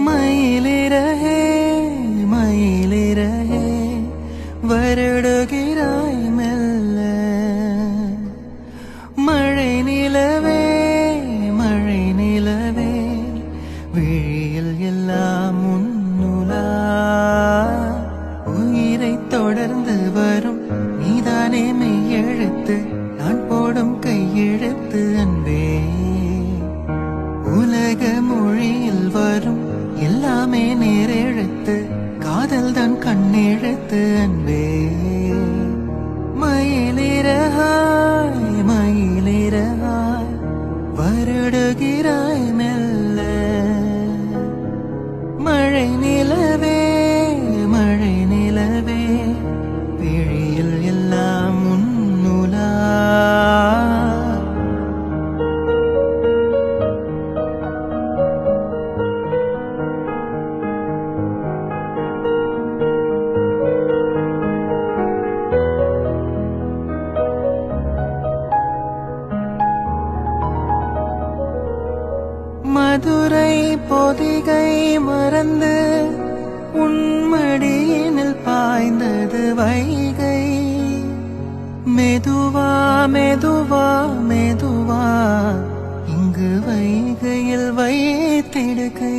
மயிலிறகே மயிலிறகே வருடுகிறாய் மெல்ல. மழை நிலவே மழை நிலவே விழியில் எல்லாம் உன்னுலா. உயிரை தொடர்ந்து வரும் நீதானே மெய்யெழுத்து, நான் போடும் கையெழுத்து அன்பே. உலக மொழியில் வரும் எல்லாமே நேரெழுத்து, காதல் தான் கண்ணெழுத்து அன்பே. மயிலிறகாய் மயிலிறகாய் வருடுகிறாய் மெல்ல. மழை நிலவே மழை நிலவே விழியில் எல்லாம் உன்னுலா. மதுரை பொதிகை மறந்து உன்மடியினில் பாய்ந்தது வைகை. மெதுவா மெதுவா மெதுவா இங்கு வைகையில் வைத்திடுகை.